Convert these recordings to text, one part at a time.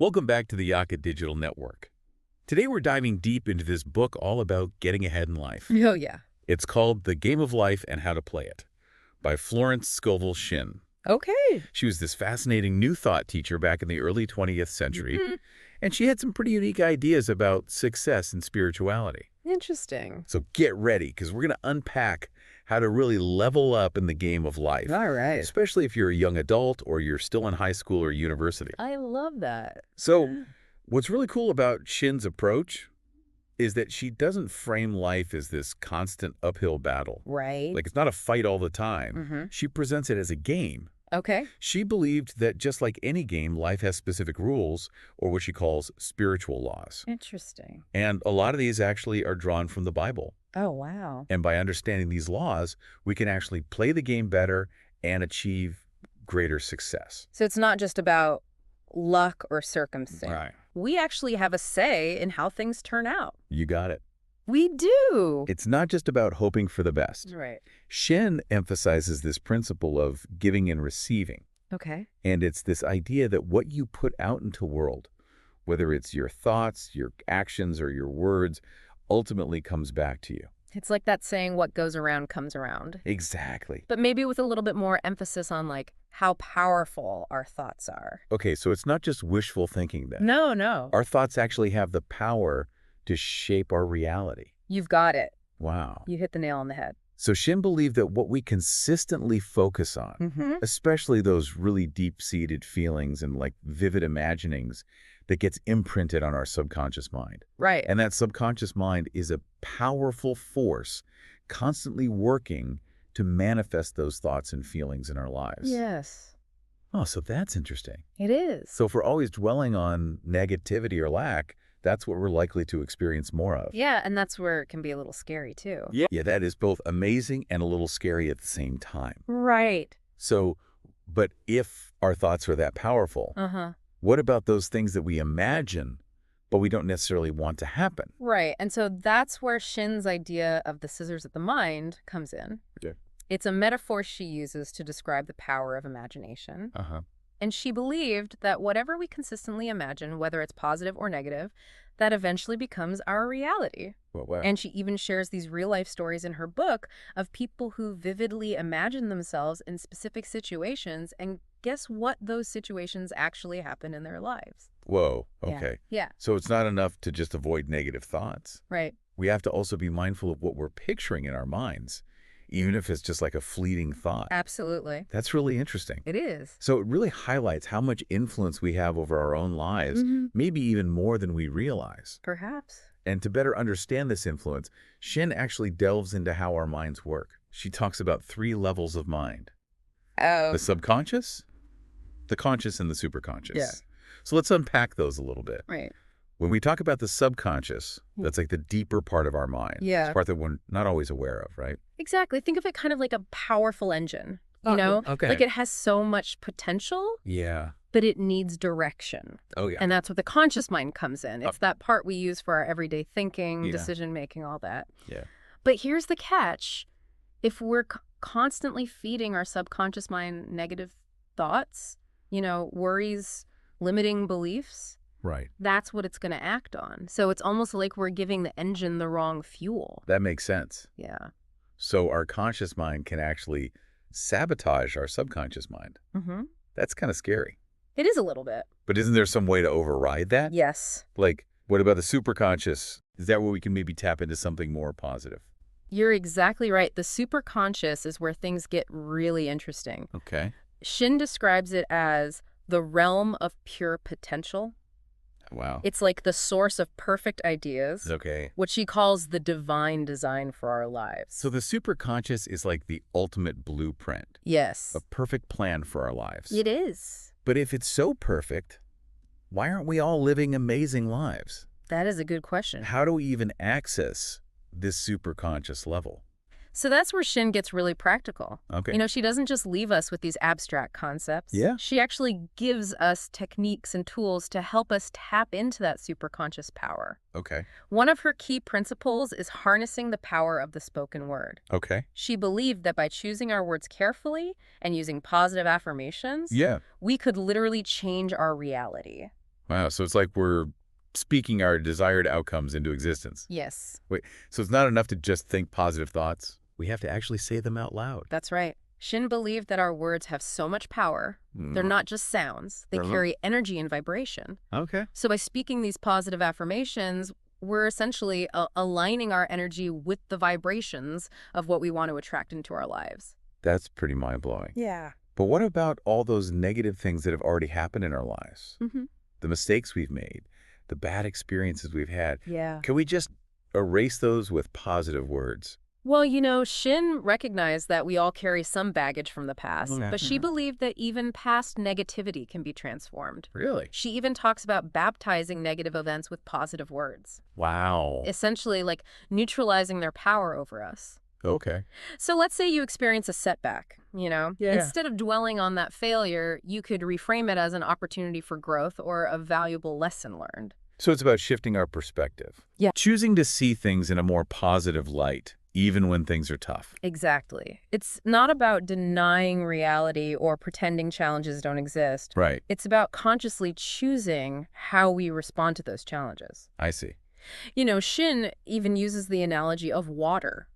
Welcome back to the Yaka Digital Network. Today we're diving deep into this book all about getting ahead in life. Oh, yeah. It's called The Game of Life and How to Play It by Florence Scovel Shinn. Okay. She was this fascinating New Thought teacher back in the early 20th century, Mhm. and she had some pretty unique ideas about success and spirituality. Interesting. So get ready, because we're going to unpack how to really level up in the game of life, All right. especially if you're a young adult or you're still in high school or university. I love that. So what's really cool about Shinn's approach is that she doesn't frame life as this constant uphill battle. Right. Like, it's not a fight all the time. Mm-hmm. She presents it as a game. Okay. She believed that just like any game, life has specific rules, or what she calls spiritual laws. Interesting. And a lot of these actually are drawn from the Bible. Oh, wow. And by understanding these laws, we can actually play the game better and achieve greater success. So it's not just about luck or circumstance. Right. We actually have a say in how things turn out. You got it. We do. It's not just about hoping for the best. Right. Shinn emphasizes this principle of giving and receiving. Okay. And it's this idea that what you put out into the world, whether it's your thoughts, your actions, or your words, ultimately comes back to you. It's like that saying, what goes around comes around. Exactly. But maybe with a little bit more emphasis on like how powerful our thoughts are. Okay, so it's not just wishful thinking then. No. Our thoughts actually have the power to shape our reality. You've got it. Wow. You hit the nail on the head. So Shinn believed that what we consistently focus on, Mm-hmm. especially those really deep-seated feelings and like vivid imaginings, that gets imprinted on our subconscious mind. Right. And that subconscious mind is a powerful force constantly working to manifest those thoughts and feelings in our lives. Yes, Oh, so that's interesting. it is. So if we're always dwelling on negativity or lack, that's what we're likely to experience more of. Yeah, and that's where it can be a little scary too. Yeah, that is both amazing and a little scary at the same time. Right. So, but if our thoughts are that powerful, Uh-huh. what about those things that we imagine, but we don't necessarily want to happen? Right. And so that's where Shinn's idea of the scissors of the mind comes in. Yeah. It's a metaphor she uses to describe the power of imagination. Uh-huh. And she believed that whatever we consistently imagine, whether it's positive or negative, that eventually becomes our reality. Well, wow. And she even shares these real-life stories in her book of people who vividly imagine themselves in specific situations, and guess what those situations actually happen in their lives. Whoa, Yeah. okay. Yeah, So it's not enough to just avoid negative thoughts. right. We have to also be mindful of what we're picturing in our minds, even if it's just like a fleeting thought. Absolutely. That's really interesting. It is. So it really highlights how much influence we have over our own lives, Mhm. maybe even more than we realize. Perhaps. And to better understand this influence, Shinn actually delves into how our minds work. She talks about 3 levels of mind: Oh. the subconscious, the conscious, and the superconscious. Yeah. So let's unpack those a little bit. Right. When we talk about the subconscious, that's like the deeper part of our mind. Yeah. It's the part that we're not always aware of, right? Exactly. Think of it kind of like a powerful engine, you Oh, know? okay. Like it has so much potential, Yeah. but it needs direction. Oh, yeah. And that's where the conscious mind comes in. It's that part we use for our everyday thinking, Yeah. decision-making, all that. Yeah. But here's the catch. If we're constantly feeding our subconscious mind negative thoughts, worries, limiting beliefs, Right. that's what it's going to act on. So it's almost like we're giving the engine the wrong fuel. That makes sense. Yeah. So our conscious mind can actually sabotage our subconscious mind. Mm-hmm. That's kind of scary. It is a little bit. But isn't there some way to override that? Yes. Like, what about the superconscious? Is that where we can maybe tap into something more positive? You're exactly right. The superconscious is where things get really interesting. Okay. Shinn describes it as the realm of pure potential. Wow. It's like the source of perfect ideas, Okay. what she calls the divine design for our lives. So the superconscious is like the ultimate blueprint, Yes, a perfect plan for our lives. it is. But if it's so perfect, why aren't we all living amazing lives? That is a good question. How do we even access this superconscious level? So that's where Shinn gets really practical. Okay. She doesn't just leave us with these abstract concepts. Yeah. She actually gives us techniques and tools to help us tap into that superconscious power. Okay. One of her key principles is harnessing the power of the spoken word. Okay. She believed that by choosing our words carefully and using positive affirmations, Yeah. we could literally change our reality. Wow, so it's like we're speaking our desired outcomes into existence. Yes, Wait, so it's not enough to just think positive thoughts? We have to actually say them out loud. that's right. Shin believed that our words have so much power. They're Mm. not just sounds. They Uh-huh. carry energy and vibration. Okay. So by speaking these positive affirmations, we're essentially aligning our energy with the vibrations of what we want to attract into our lives. That's pretty mind-blowing. Yeah. But what about all those negative things that have already happened in our lives? Mm-hmm. The mistakes we've made, the bad experiences we've had. Yeah. Can we just erase those with positive words? Well, Shin recognized that we all carry some baggage from the past, Okay. but she believed that even past negativity can be transformed. Really? She even talks about baptizing negative events with positive words, Wow. essentially like neutralizing their power over us. Okay. So let's say you experience a setback, Yeah. Instead of dwelling on that failure, you could reframe it as an opportunity for growth or a valuable lesson learned. So it's about shifting our perspective. Yeah. Choosing to see things in a more positive light, even when things are tough. Exactly. It's not about denying reality or pretending challenges don't exist. Right. It's about consciously choosing how we respond to those challenges. I see. Shin even uses the analogy of water,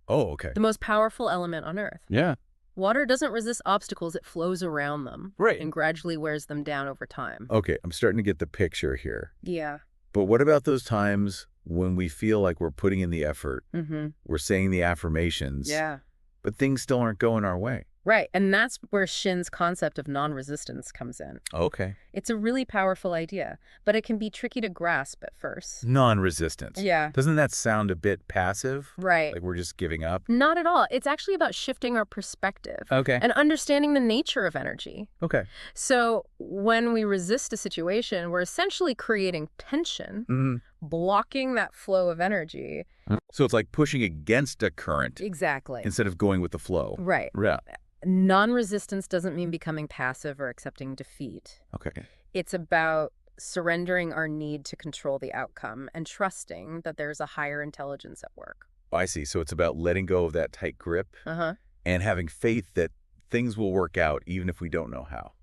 Oh, okay. the most powerful element on Earth. Yeah. Water doesn't resist obstacles, it flows around them. Right. And gradually wears them down over time. Okay, I'm starting to get the picture here. Yeah. But what about those times when we feel like we're putting in the effort, Mm-hmm. we're saying the affirmations, Yeah. but things still aren't going our way? Right. And that's where Shin's concept of non-resistance comes in. Okay. It's a really powerful idea, but it can be tricky to grasp at first. Non-resistance. Yeah. Doesn't that sound a bit passive? Right. Like we're just giving up? Not at all. It's actually about shifting our perspective Okay. and understanding the nature of energy. Okay. So when we resist a situation, we're essentially creating tension, blocking that flow of energy. So it's like pushing against a current Exactly. instead of going with the flow. Right. Yeah. Non-resistance doesn't mean becoming passive or accepting defeat. Okay. It's about surrendering our need to control the outcome and trusting that there's a higher intelligence at work. I see. So it's about letting go of that tight grip Uh-huh. and having faith that things will work out even if we don't know how.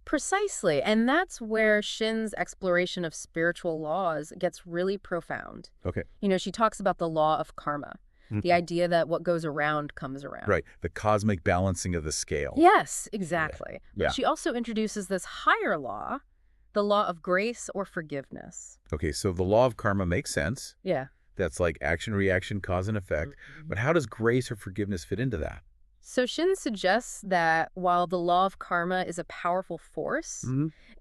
Precisely. And that's where Shin's exploration of spiritual laws gets really profound. Okay. She talks about the law of karma, the idea that what goes around comes around. Right. The cosmic balancing of the scale. Yes, exactly. Yeah. She also introduces this higher law, the law of grace or forgiveness. Okay. So the law of karma makes sense. Yeah. That's like action, reaction, cause, and effect. But how does grace or forgiveness fit into that? So Shin suggests that while the law of karma is a powerful force,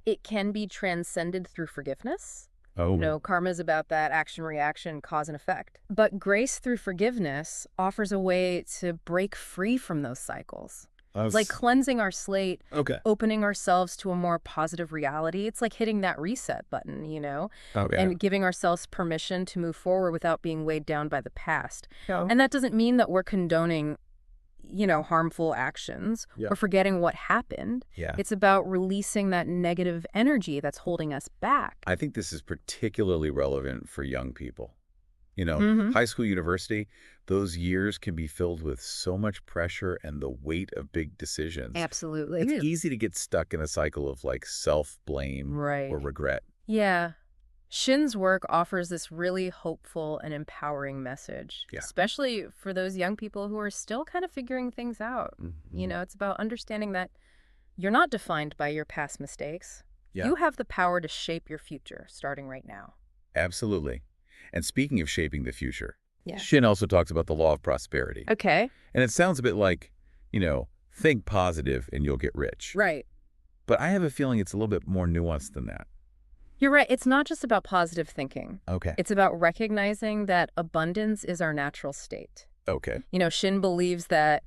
it can be transcended through forgiveness. Oh. Karma is about that action, reaction, cause and effect. But grace through forgiveness offers a way to break free from those cycles. It's like cleansing our slate, Okay. opening ourselves to a more positive reality. It's like hitting that reset button, Oh, yeah. and giving ourselves permission to move forward without being weighed down by the past. Yeah. And that doesn't mean that we're condoning, harmful actions or forgetting what happened. Yeah. It's about releasing that negative energy that's holding us back. I think this is particularly relevant for young people. Mhm. High school, university, those years can be filled with so much pressure and the weight of big decisions. Absolutely. It's easy to get stuck in a cycle of like self-blame Right. or regret. Yeah. Shin's work offers this really hopeful and empowering message, Yeah. especially for those young people who are still kind of figuring things out. It's about understanding that you're not defined by your past mistakes. Yeah. You have the power to shape your future starting right now. Absolutely. And speaking of shaping the future, Yeah. Shin also talks about the law of prosperity. Okay. And it sounds a bit like, think positive and you'll get rich. Right. But I have a feeling it's a little bit more nuanced than that. You're right. It's not just about positive thinking. Okay. It's about recognizing that abundance is our natural state. Okay. Shin believes that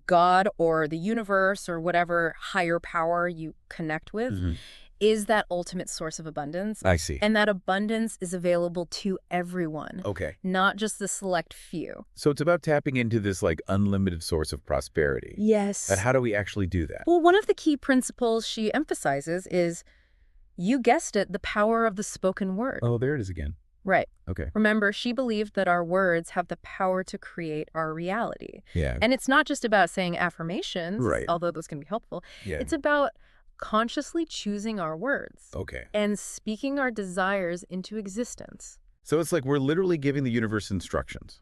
God or the universe or whatever higher power you connect with is that ultimate source of abundance. I see. And that abundance is available to everyone, Okay. not just the select few. So it's about tapping into this like unlimited source of prosperity. Yes. But how do we actually do that? Well, one of the key principles she emphasizes is, you guessed it, the power of the spoken word. Oh, there it is again. Right. Okay. Remember, she believed that our words have the power to create our reality. Yeah. And it's not just about saying affirmations, Right. although those can be helpful. Yeah. It's about consciously choosing our words Okay. and speaking our desires into existence. So it's like we're literally giving the universe instructions.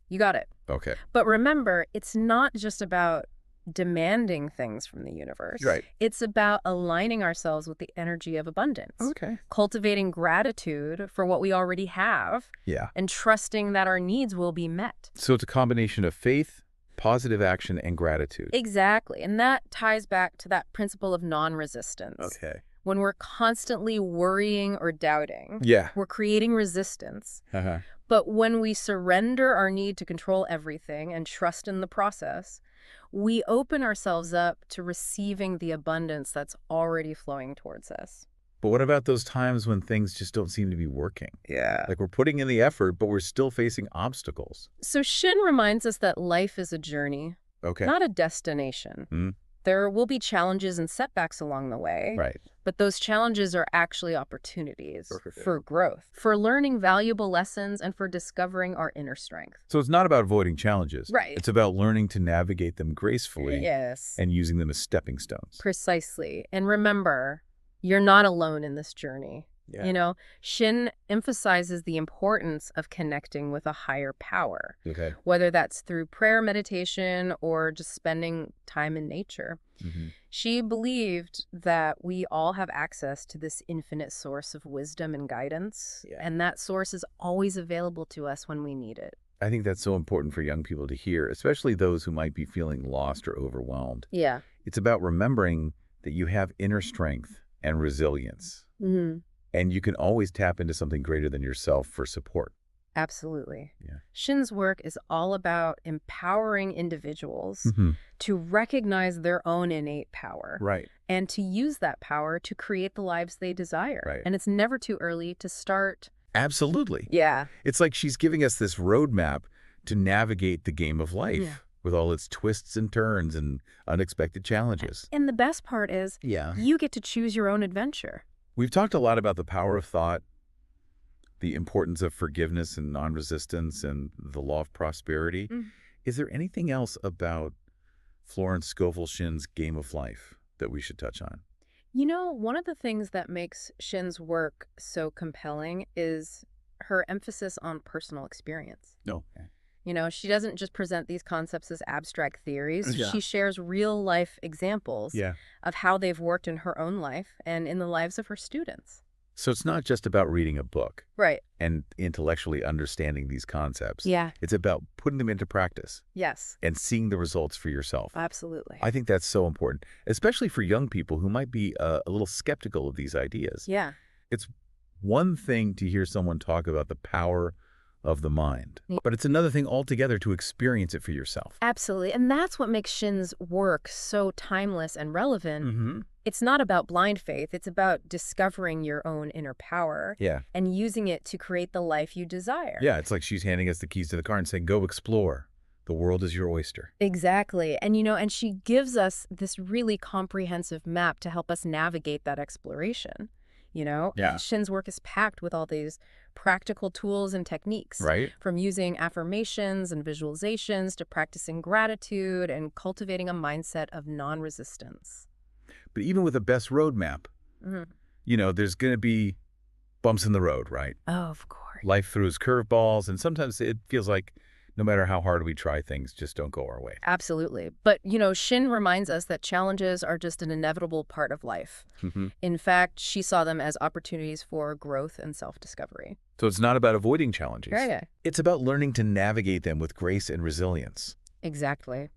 You got it. Okay. But remember, it's not just about demanding things from the universe. Right. It's about aligning ourselves with the energy of abundance, Okay. cultivating gratitude for what we already have, Yeah. and trusting that our needs will be met. So it's a combination of faith, positive action, and gratitude. Exactly. And that ties back to that principle of non-resistance. Okay. When we're constantly worrying or doubting, Yeah. we're creating resistance. Uh-huh. But when we surrender our need to control everything and trust in the process, we open ourselves up to receiving the abundance that's already flowing towards us. But what about those times when things just don't seem to be working? Yeah. Like we're putting in the effort, but we're still facing obstacles. So Shinn reminds us that life is a journey, Okay. not a destination. Mm. There will be challenges and setbacks along the way, Right. but those challenges are actually opportunities Perfect. for growth, for learning valuable lessons, and for discovering our inner strength. So it's not about avoiding challenges. Right. It's about learning to navigate them gracefully Yes, and using them as stepping stones. precisely. And remember, you're not alone in this journey. Yeah. You know, Shinn emphasizes the importance of connecting with a higher power, Okay. whether that's through prayer, meditation, or just spending time in nature. Mm-hmm. She believed that we all have access to this infinite source of wisdom and guidance, Yeah. and that source is always available to us when we need it. I think that's so important for young people to hear, especially those who might be feeling lost or overwhelmed. Yeah. It's about remembering that you have inner strength and resilience, Mm-hmm. and you can always tap into something greater than yourself for support. Absolutely. Yeah. Shinn's work is all about empowering individuals Mm-hmm. to recognize their own innate power Right. and to use that power to create the lives they desire. Right. And it's never too early to start. Absolutely. Yeah. It's like she's giving us this roadmap to navigate the game of life Yeah. with all its twists and turns and unexpected challenges. And the best part is Yeah. you get to choose your own adventure. We've talked a lot about the power of thought, the importance of forgiveness and non-resistance, and the law of prosperity. Mm. Is there anything else about Florence Scovel Shinn's game of life that we should touch on? You know, one of the things that makes Shinn's work so compelling is her emphasis on personal experience. No. You know, she doesn't just present these concepts as abstract theories. Yeah. She shares real-life examples Yeah. of how they've worked in her own life and in the lives of her students. So it's not just about reading a book Right. and intellectually understanding these concepts. Yeah. It's about putting them into practice Yes. and seeing the results for yourself. Absolutely. I think that's so important, especially for young people who might be a little skeptical of these ideas. Yeah. It's one thing to hear someone talk about the power of the mind, Yeah. but it's another thing altogether to experience it for yourself. Absolutely. And that's what makes Shinn's work so timeless and relevant. Mm-hmm. It's not about blind faith. It's about discovering your own inner power Yeah. and using it to create the life you desire. Yeah, it's like she's handing us the keys to the car and saying, go explore. The world is your oyster. Exactly. And, you know, and she gives us this really comprehensive map to help us navigate that exploration. You know, Yeah. Shinn's work is packed with all these practical tools and techniques, Right? from using affirmations and visualizations to practicing gratitude and cultivating a mindset of non-resistance. But even with the best roadmap, Mhm. there's going to be bumps in the road, right? Oh, of course. Life throws curveballs, and sometimes it feels like no matter how hard we try, things just don't go our way. Absolutely. But, you know, Shinn reminds us that challenges are just an inevitable part of life. Mm-hmm. In fact, she saw them as opportunities for growth and self-discovery. So it's not about avoiding challenges. Yeah. It's about learning to navigate them with grace and resilience. Exactly.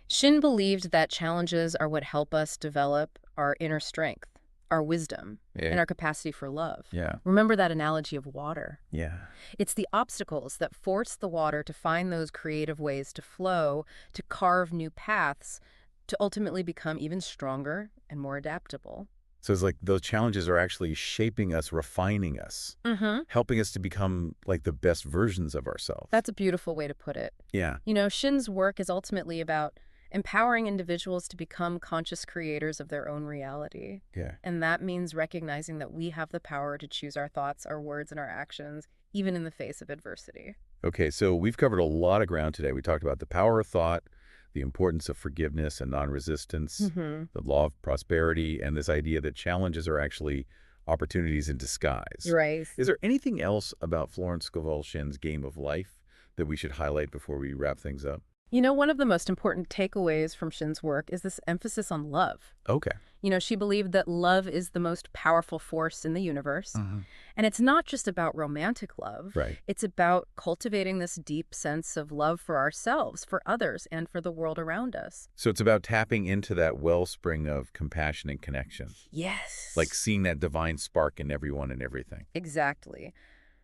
Shinn believed that challenges are what help us develop our inner strength, our wisdom, and our capacity for love. Yeah. Remember that analogy of water. Yeah. It's the obstacles that force the water to find those creative ways to flow, to carve new paths, to ultimately become even stronger and more adaptable. So it's like those challenges are actually shaping us, refining us, Mm-hmm. helping us to become like the best versions of ourselves. That's a beautiful way to put it. Yeah. You know, Shinn's work is ultimately about empowering individuals to become conscious creators of their own reality. Yeah. And that means recognizing that we have the power to choose our thoughts, our words, and our actions, even in the face of adversity. Okay, so we've covered a lot of ground today. We talked about the power of thought, the importance of forgiveness and non-resistance, Hmm. the law of prosperity, and this idea that challenges are actually opportunities in disguise. Right. Is there anything else about Florence Scovel Shinn's Game of Life that we should highlight before we wrap things up? One of the most important takeaways from Shinn's work is this emphasis on love. Okay. She believed that love is the most powerful force in the universe. Mhm. And it's not just about romantic love. Right. It's about cultivating this deep sense of love for ourselves, for others, and for the world around us. So it's about tapping into that wellspring of compassion and connection, Yes. like seeing that divine spark in everyone and everything. Exactly.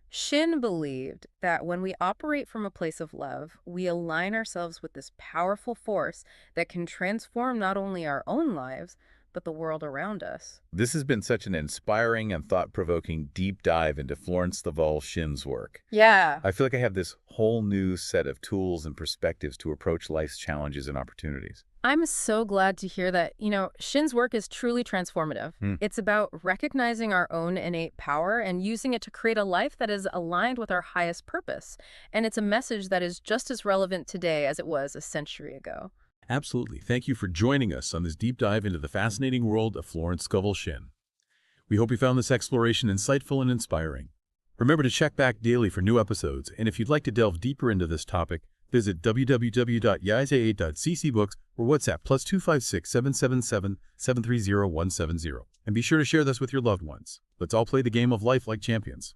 Shinn believed that when we operate from a place of love, we align ourselves with this powerful force that can transform not only our own lives, but the world around us. This has been such an inspiring and thought-provoking deep dive into Florence Scovel Shinn's work. Yeah. I feel like I have this whole new set of tools and perspectives to approach life's challenges and opportunities. I'm so glad to hear that, Shinn's work is truly transformative. Hmm. It's about recognizing our own innate power and using it to create a life that is aligned with our highest purpose. And it's a message that is just as relevant today as it was a century ago. Absolutely. Thank you for joining us on this deep dive into the fascinating world of Florence Scovel Shinn. We hope you found this exploration insightful and inspiring. Remember to check back daily for new episodes, and if you'd like to delve deeper into this topic, visit www.yizaa.ccbooks or WhatsApp +256 777 730 170. And be sure to share this with your loved ones. Let's all play the game of life like champions.